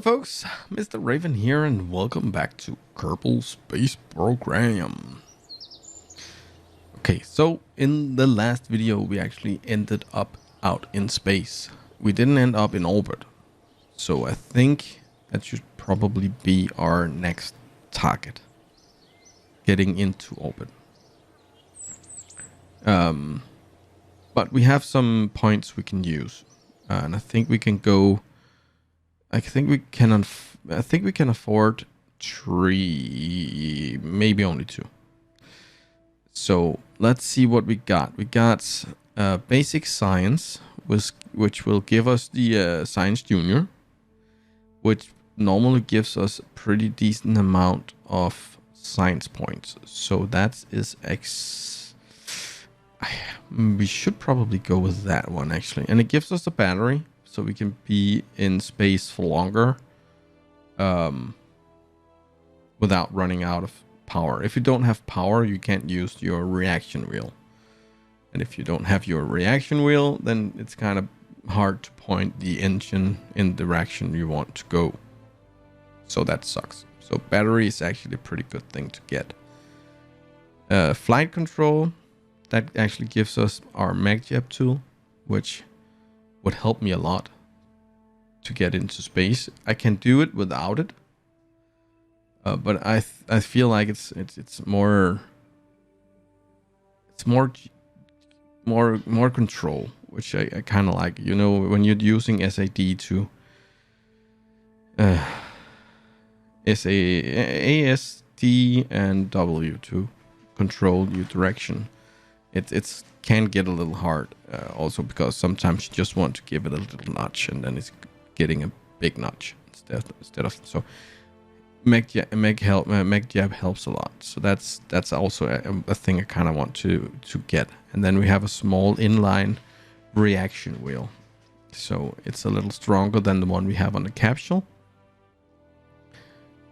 folks, Mr. Raven here, and welcome back to Kerbal Space Program. Okay, so in the last video, we actually ended up out in space. We didn't end up in orbit. So I think that should probably be our next target. Getting into orbit. But we have some points we can use. And I think we can go... I think we can afford 3, maybe only 2. So let's see what we got. We got basic science, which will give us the science junior, which normally gives us a pretty decent amount of science points. So that is we should probably go with that one actually, and it gives us a battery. So we can be in space for longer without running out of power. If you don't have power, you can't use your reaction wheel. And if you don't have your reaction wheel, then it's kind of hard to point the engine in the direction you want to go. So that sucks. So battery is actually a pretty good thing to get. Flight control, that actually gives us our MagJab tool, which would help me a lot to get into space. I can do it without it, but I feel like it's more control, which I kind of like. You know, when you're using SAD to ASD and W to control your direction, it's can get a little hard, also because sometimes you just want to give it a little notch and then it's getting a big notch instead of so MagJab helps a lot. So that's also a thing I kind of want to get. And then we have a small inline reaction wheel, so it's a little stronger than the one we have on the capsule,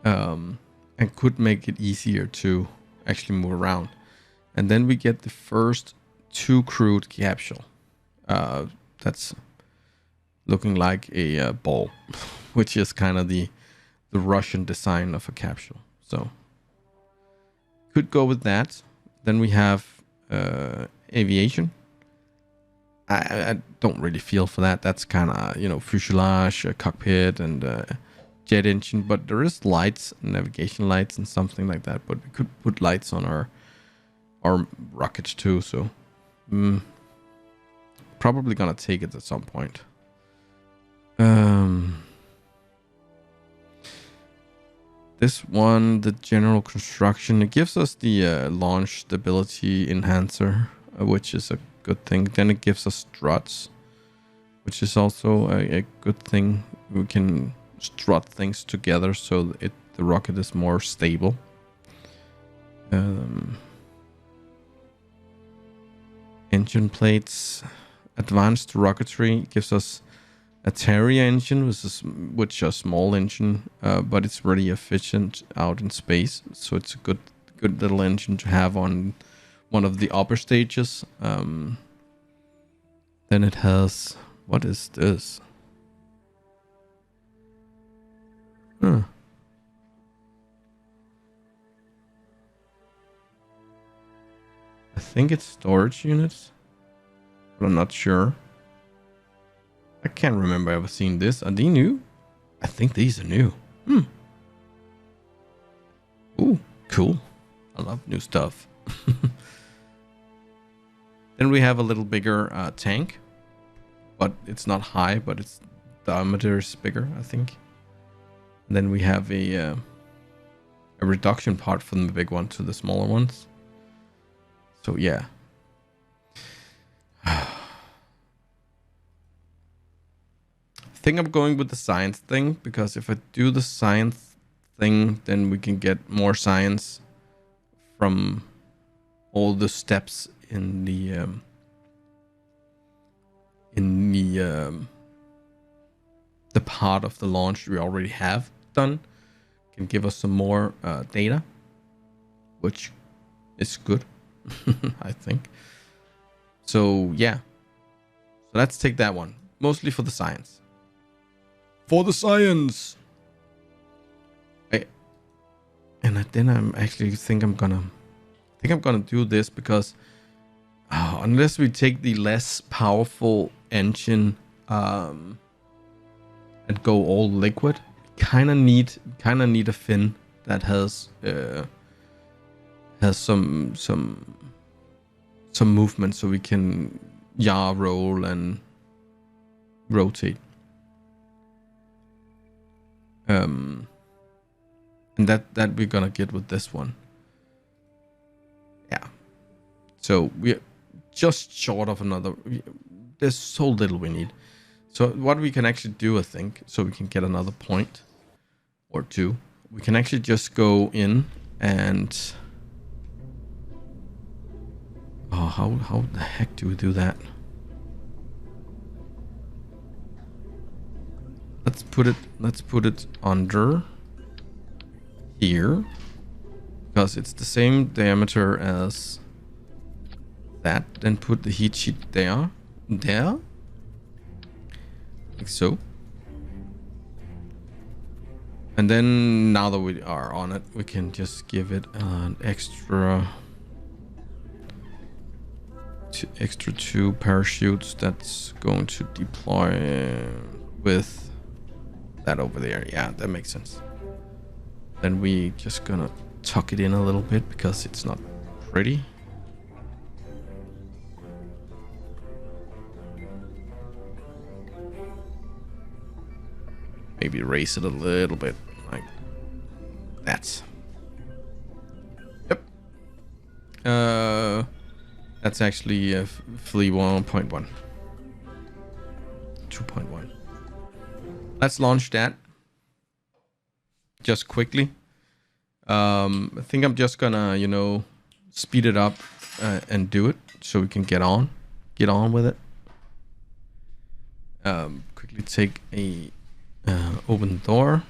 and could make it easier to actually move around. And then we get the first 2 crewed capsule. That's looking like a ball, which is kind of the Russian design of a capsule. So could go with that. Then we have aviation. I don't really feel for that. That's kind of, you know, fuselage, cockpit, and jet engine. But there is lights, navigation lights, and something like that. But we could put lights on our rockets too, so probably gonna take it at some point. This one, the general construction, it gives us the launch stability enhancer, which is a good thing. Then it gives us struts, which is also a good thing. We can strut things together so the rocket is more stable. Engine plates, advanced rocketry gives us a Terrier engine, which is a small engine, but it's really efficient out in space. So it's a good little engine to have on one of the upper stages. Then it has, what is this? I think it's storage units, but I'm not sure. I can't remember ever seeing this. Are they new? I think these are new. Ooh, cool. I love new stuff. Then we have a little bigger tank, but it's not high, but its diameter is bigger, I think. And then we have a reduction part from the big one to the smaller ones. So yeah. I think I'm going with the science thing, because if I do the science thing, then we can get more science from all the steps in the part of the launch we already have done. Can give us some more data, which is good. I think. So yeah. So let's take that one. Mostly for the science. For the science! And then I'm actually think I'm gonna do this because unless we take the less powerful engine and go all liquid, kind of need a fin that has some movement so we can yaw, roll, and rotate. And that we're gonna get with this one. Yeah. So we're just short of another. There's so little we need. So what we can actually do, I think, so we can get another point or two, we can actually just go in and how the heck do we do that? Let's put it under here because it's the same diameter as that. Then put the heat sheet there, like so. And then now that we are on it, we can just give it an extra 2 parachutes that's going to deploy with that over there. Yeah, that makes sense. Then we just gonna tuck it in a little bit because it's not pretty. Maybe raise it a little bit like that. Yep. That's actually Flea 1.1. 2.1. Let's launch that. Just quickly. I think I'm just gonna, speed it up and do it so we can get on with it. Quickly take a open the door.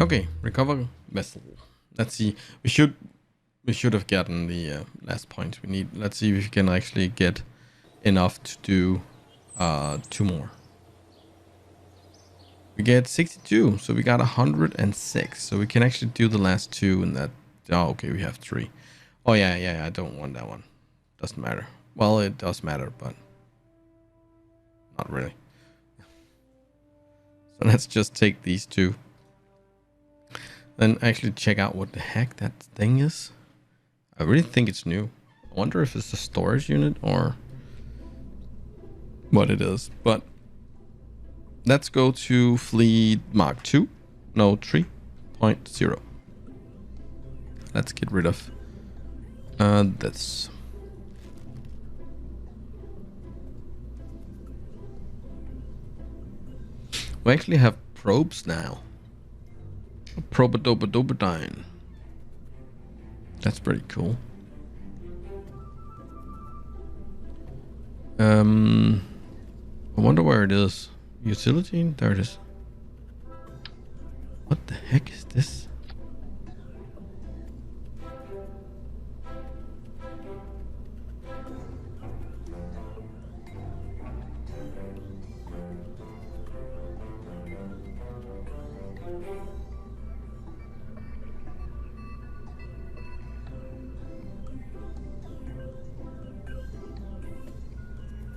Okay, recover vessel. Let's see. We should have gotten the last point we need. Let's see if we can actually get enough to do 2 more. We get 62, so we got 106. So we can actually do the last 2 in that. Oh, okay, we have 3. Oh yeah, I don't want that one. Doesn't matter. Well, it does matter, but not really. So let's just take these 2. Then actually check out what the heck that thing is. I really think it's new. I wonder if it's a storage unit or what it is. But let's go to Fleet Mark 2. No, 3.0. Let's get rid of this. We actually have probes now. Probodobodobodine. That's pretty cool. I wonder where it is. Utility? There it is. What the heck is this?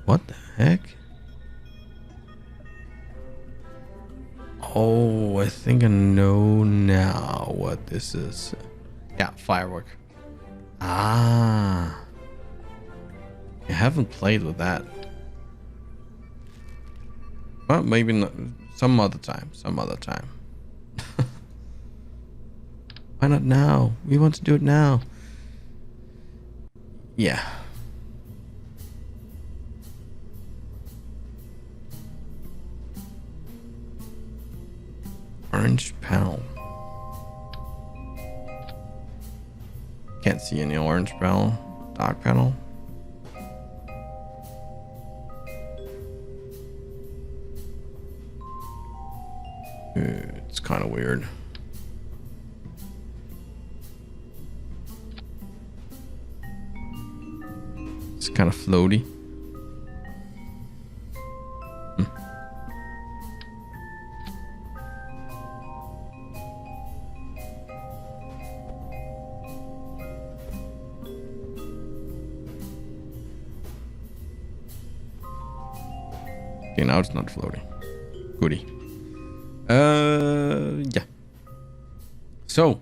What the heck? Oh, I think I know now what this is. Yeah, firework. Ah. I haven't played with that. Well, maybe not. Some other time. Some other time. Why not now? We want to do it now. Yeah. Orange panel. Can't see any orange panel. Dark panel. It's kind of weird. It's kind of floaty. Okay, now it's not floating. Goody. Yeah. So,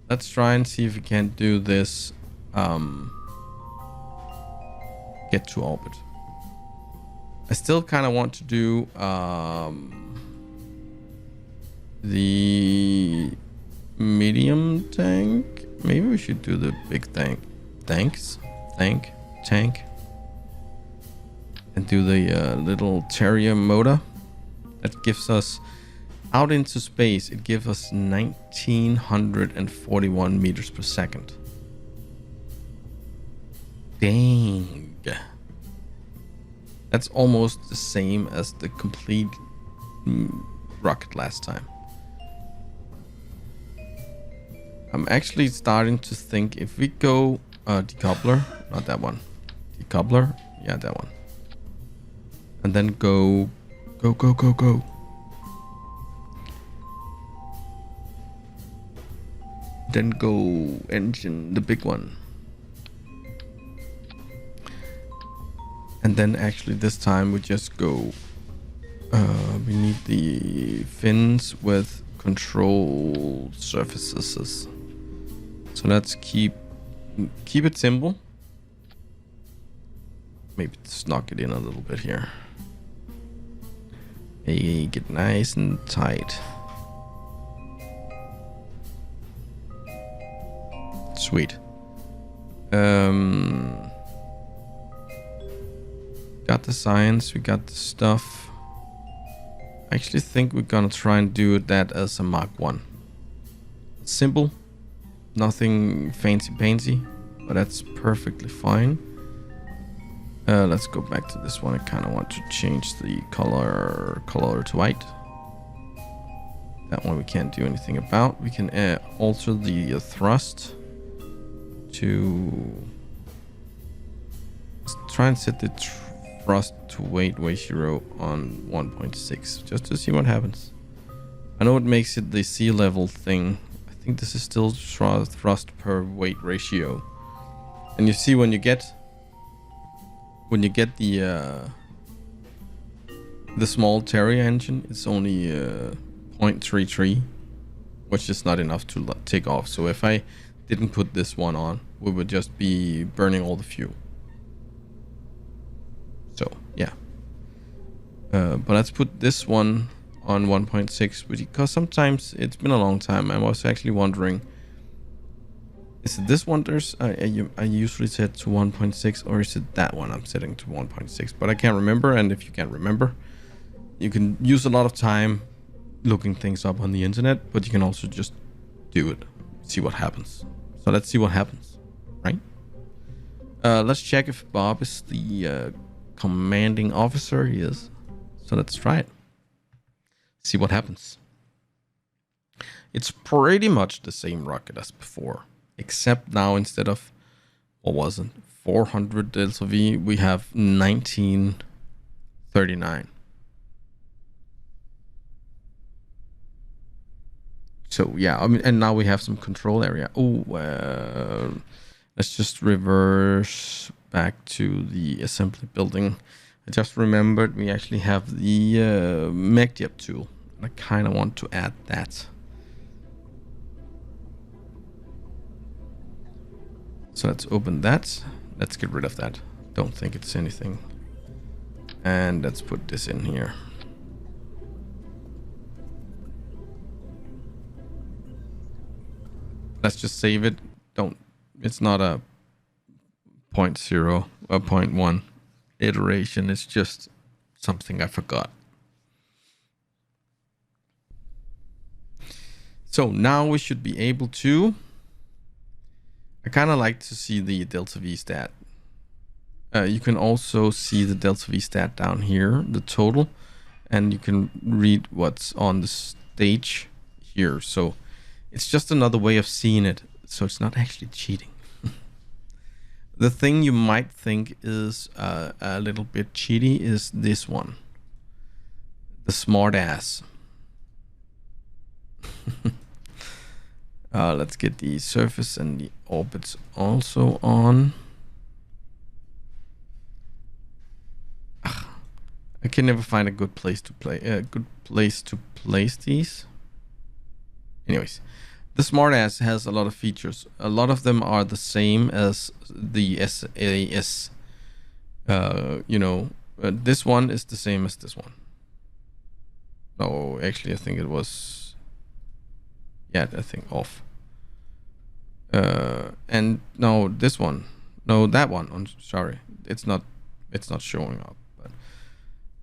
let's try and see if we can do this. Get to orbit. I still kind of want to do the medium tank. Maybe we should do the big tank. Tank. And do the little Terrier motor. That gives us, out into space, it gives us 1941 meters per second. Dang. That's almost the same as the complete rocket last time. I'm actually starting to think if we go decoupler, not that one. Decoupler, yeah, that one. And then go. Then go engine, the big one. And then actually this time we just go. We need the fins with control surfaces. So let's keep it simple. Maybe just knock it in a little bit here. Hey, get nice and tight. Sweet. Got the science, we got the stuff. I actually think we're gonna try and do that as a Mark 1. Simple, nothing fancy pantsy, but that's perfectly fine. Let's go back to this one. I kind of want to change the color to white. That one we can't do anything about. We can alter the thrust to try and set the thrust to weight ratio on 1.6 just to see what happens. I know it makes it the sea level thing. I think this is still thrust per weight ratio. And you see when you get the small Terrier engine, it's only 0.33, which is not enough to take off. So if I didn't put this one on, we would just be burning all the fuel. So yeah, but let's put this one on 1.6 because sometimes it's been a long time. I was actually wondering, is it this one I usually set to 1.6 or is it that one I'm setting to 1.6? But I can't remember, and if you can't remember, you can use a lot of time looking things up on the internet, but you can also just do it, see what happens. So let's see what happens, right? Let's check if Bob is the commanding officer he is. So let's try it. See what happens. It's pretty much the same rocket as before, except now instead of, what was it, 400 delta V, we have 1939. So yeah, I mean, and now we have some control area. Oh, let's just reverse back to the assembly building. I just remembered we actually have the MechJet tool. I kind of want to add that. So let's open that. Let's get rid of that. Don't think it's anything. And let's put this in here. Let's just save it. It's not a 0.0 or 0.1 iteration. It's just something I forgot. So now we should be able to, I kind of like to see the delta V stat. You can also see the delta V stat down here, the total, and you can read what's on the stage here. So it's just another way of seeing it. So it's not actually cheating. The thing you might think is a little bit cheaty is this one. The smart ass. Let's get the surface and the orbits also on. I can never find a good place to place these. Anyways, the smartass has a lot of features. A lot of them are the same as the SAS. This one is the same as this one. Oh, actually, I think it was. Yeah, I think off. And no, this one. No, that one. I'm sorry, it's not showing up. But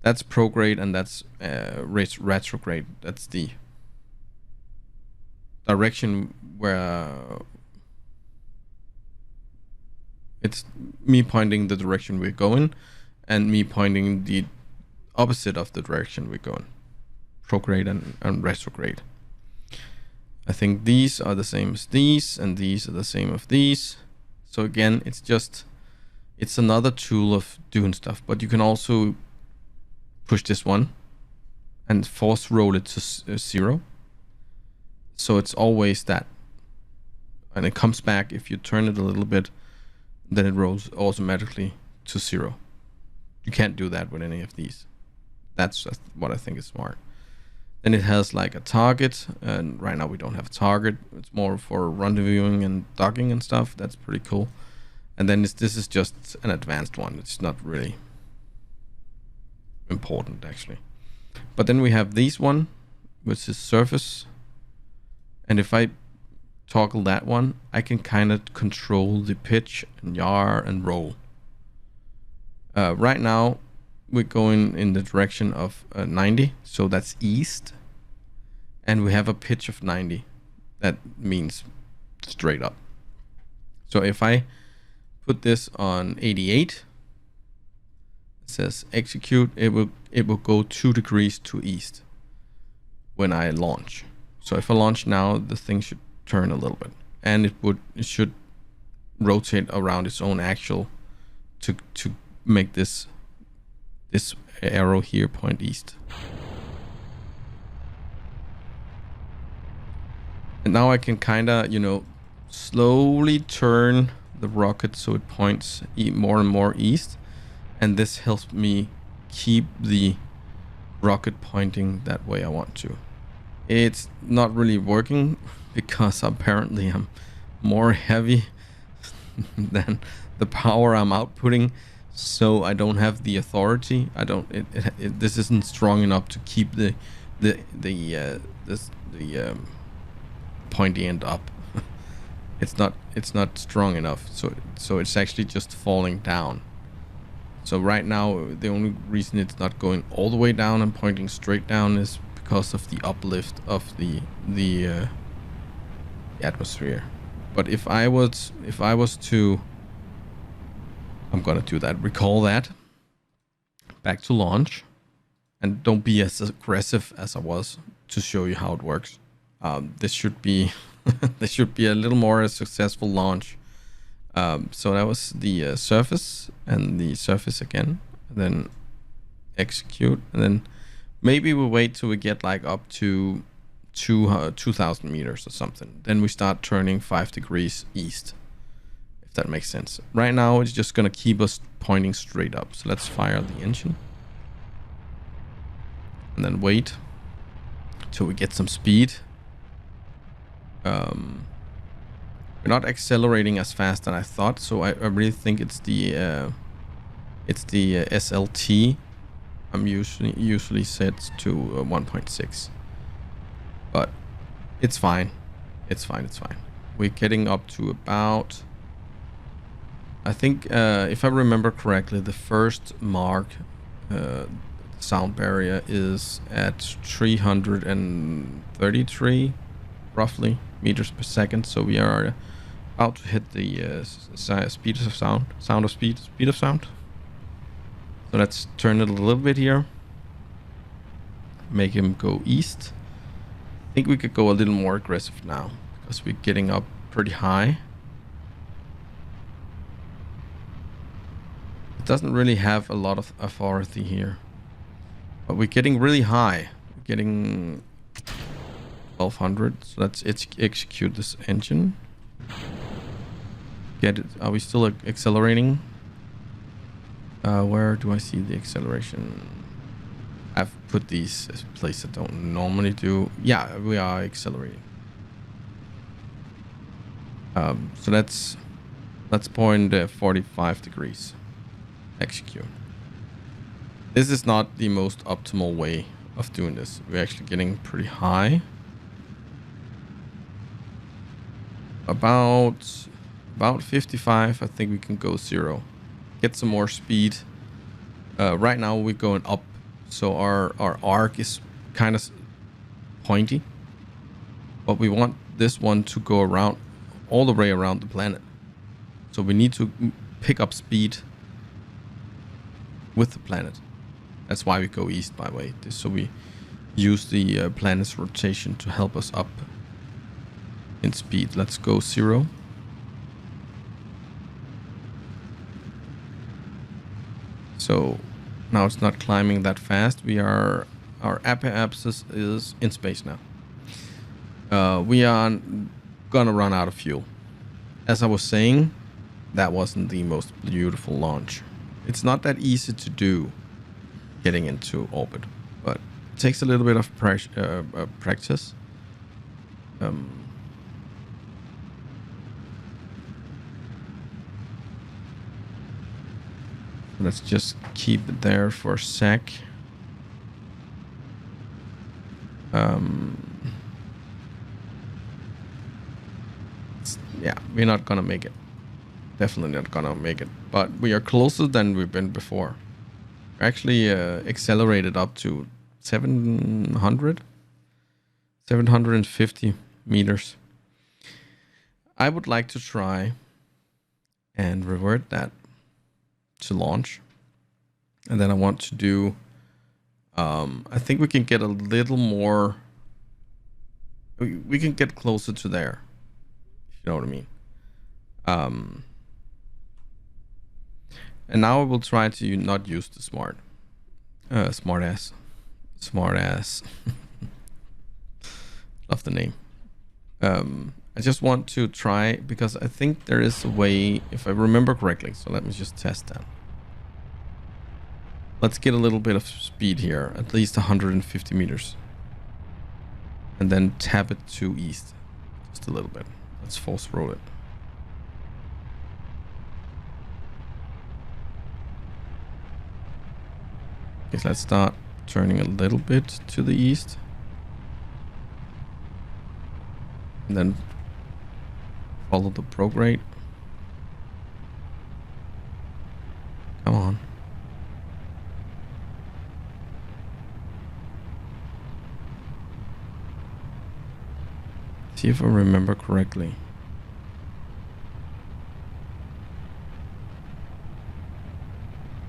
that's prograde and that's retrograde. That's the direction where it's me pointing the direction we're going and me pointing the opposite of the direction we're going. Prograde and retrograde. I think these are the same as these and these are the same as these. So again, it's another tool of doing stuff, but you can also push this one and force roll it to 0. So it's always that. And it comes back if you turn it a little bit, then it rolls automatically to 0. You can't do that with any of these. That's what I think is smart. Then it has like a target, and right now we don't have a target. It's more for rendezvousing and docking and stuff. That's pretty cool. And then this is just an advanced one. It's not really important actually. But then we have this one, which is surface. And if I toggle that one, I can kind of control the pitch and yaw and roll. Right now, we're going in the direction of 90, so that's east. And we have a pitch of 90. That means straight up. So if I put this on 88, it says execute, it will go 2 degrees to east when I launch. So if I launch now, the thing should turn a little bit, and it should rotate around its own axle to make this arrow here point east. And now I can kind of, slowly turn the rocket so it points more and more east, and this helps me keep the rocket pointing that way I want to. It's not really working because apparently I'm more heavy than the power I'm outputting, so I don't have the authority. This isn't strong enough to keep the pointy end up. It's not strong enough, so it's actually just falling down. So right now the only reason it's not going all the way down and pointing straight down is because of the uplift of the atmosphere. But if I was to, I'm gonna do that, recall that. back to launch. And don't be as aggressive as I was to show you how it works. This should be this should be a little more a successful launch. So that was the surface and the surface again. And then execute, and then maybe we wait till we get like up to 2,000 meters or something. Then we start turning 5 degrees east, if that makes sense. Right now it's just gonna keep us pointing straight up. So let's fire the engine and then wait till we get some speed. We're not accelerating as fast as I thought, so I really think it's the SLT. I'm usually set to 1.6, but it's fine. It's fine. We're getting up to about, I think, if I remember correctly, the first mark, sound barrier is at 333 roughly meters per second. So we are about to hit the speed of sound. Speed of sound. So let's turn it a little bit here. Make him go east. I think we could go a little more aggressive now because we're getting up pretty high. It doesn't really have a lot of authority here, but we're getting really high. We're getting 1200. So let's execute this engine. Get it? Are we still accelerating? Where do I see the acceleration? I've put these as a place I don't normally do. Yeah, we are accelerating. So that's point 45 degrees. Execute. This is not the most optimal way of doing this. We're actually getting pretty high. About 55. I think we can go 0. Get some more speed. Right now we're going up, so our arc is kind of pointy, but we want this one to go around all the way around the planet. So we need to pick up speed with the planet. That's why we go east, by the way. So we use the planet's rotation to help us up in speed. Let's go 0. So now it's not climbing that fast. Our apex is in space now. We are gonna run out of fuel. As I was saying, that wasn't the most beautiful launch. It's not that easy to do, getting into orbit, but it takes a little bit of practice. Let's just keep it there for a sec. Yeah, we're not gonna make it. Definitely not gonna make it. But we are closer than we've been before. We're actually accelerated up to 750 meters. I would like to try and revert that to launch, and then I want to do I think we can get a little more, we can get closer to there, if you know what I mean. And now I will try to not use the smart ass love the name. I just want to try, because I think there is a way, if I remember correctly. So let me just test that. Let's get a little bit of speed here, at least 150 meters. And then tap it to east, just a little bit. Let's force roll it. Okay, let's start turning a little bit to the east. And then follow the prograde. Come on. See if I remember correctly.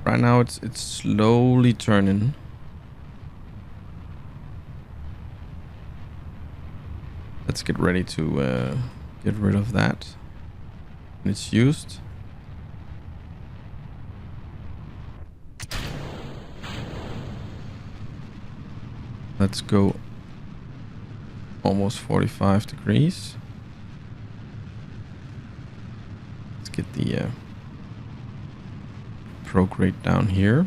Right now it's slowly turning. Let's get ready to get rid of that when it's used. Let's go almost 45 degrees. Let's get the prograde down here.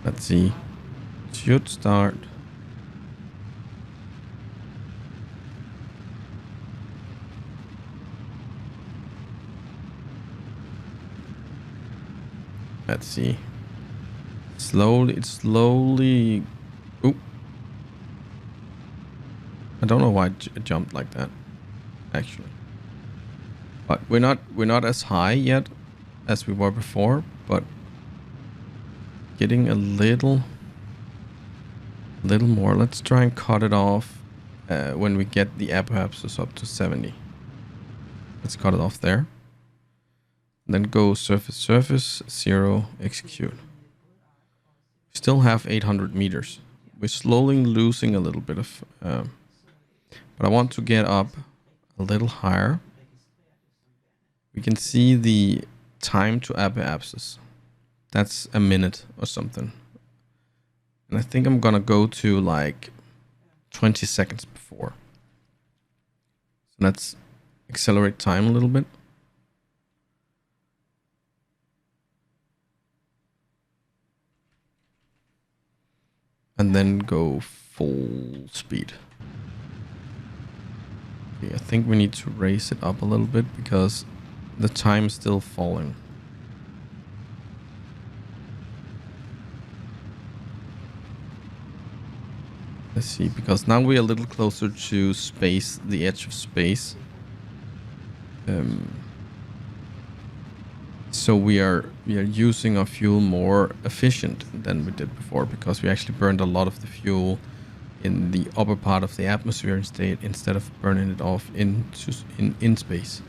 Let's see. It should start. Let's see. It's slowly. Oop. I don't know why it jumped like that, actually. But we're not as high yet as we were before, but getting a little more. Let's try and cut it off when we get the apoapsis up to 70. Let's cut it off there. Then go surface, 0, execute. Still have 800 meters. We're slowly losing a little bit of, but I want to get up a little higher. We can see the time to apoapsis. That's a minute or something. And I think I'm gonna go to like 20 seconds before. So let's accelerate time a little bit. And then go full speed. Okay, I think we need to raise it up a little bit because the time's still falling. Let's see, because now we're a little closer to space, the edge of space. So we are using our fuel more efficient than we did before, because we actually burned a lot of the fuel in the upper part of the atmosphere instead of burning it off in space.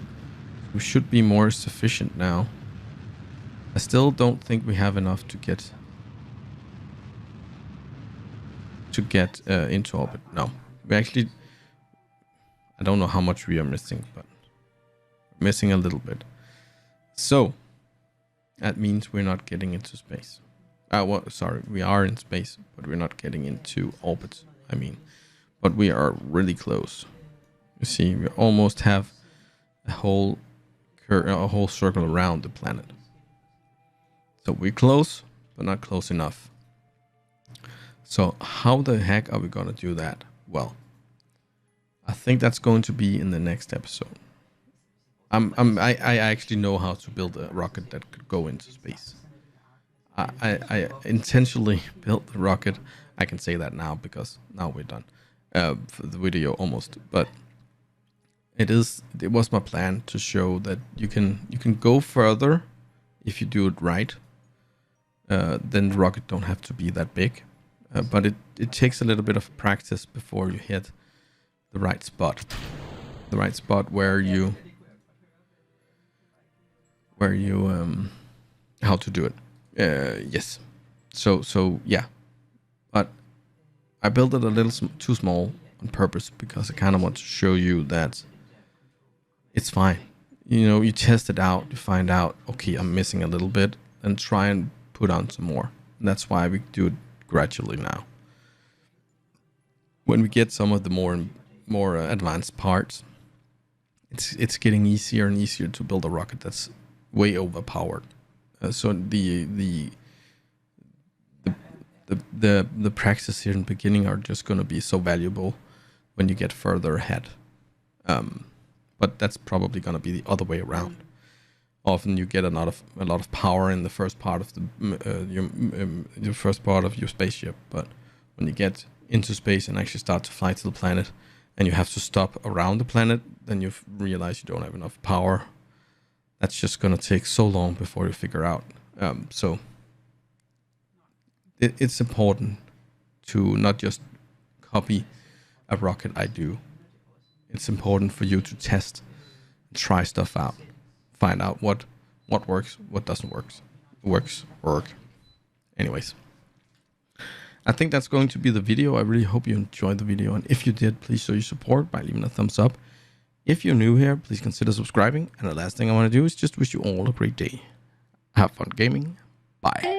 We should be more sufficient now. I still don't think we have enough to get into orbit. No, we actually, I don't know how much we are missing, but we're missing a little bit. So that means we're not getting into space. Well, sorry, we are in space, but we're not getting into orbit. I mean, but we are really close. You see, we almost have a whole circle around the planet. So we're close, but not close enough. So how the heck are we gonna do that? Well, I think that's going to be in the next episode. I actually know how to build a rocket that could go into space. I intentionally built the rocket. I can say that now because now we're done for the video almost. But it was my plan to show that you can go further if you do it right. Then the rocket don't have to be that big. But it takes a little bit of practice before you hit the right spot. The right spot where you how to do it. Yes. So yeah. But I built it a little too small on purpose because I kind of want to show you that it's fine. You know, you test it out, you find out, okay, I'm missing a little bit, and try and put on some more. And that's why we do it gradually now. When we get some of the more advanced parts, it's getting easier and easier to build a rocket that's way overpowered. So the practice here in the beginning are just going to be so valuable when you get further ahead. But that's probably going to be the other way around. Often you get a lot of power in the first part of your first part of your spaceship, but when you get into space and actually start to fly to the planet, and you have to stop around the planet, then you realize you don't have enough power. That's just gonna take so long before you figure out So it's important to not just copy a rocket I do. It's important for you to test, try stuff out, find out what works, what doesn't work. Anyways, I think that's going to be the video. I really hope you enjoyed the video, and if you did, please show your support by leaving a thumbs up. If you're new here, please consider subscribing, and the last thing I want to do is just wish you all a great day. Have fun gaming. Bye.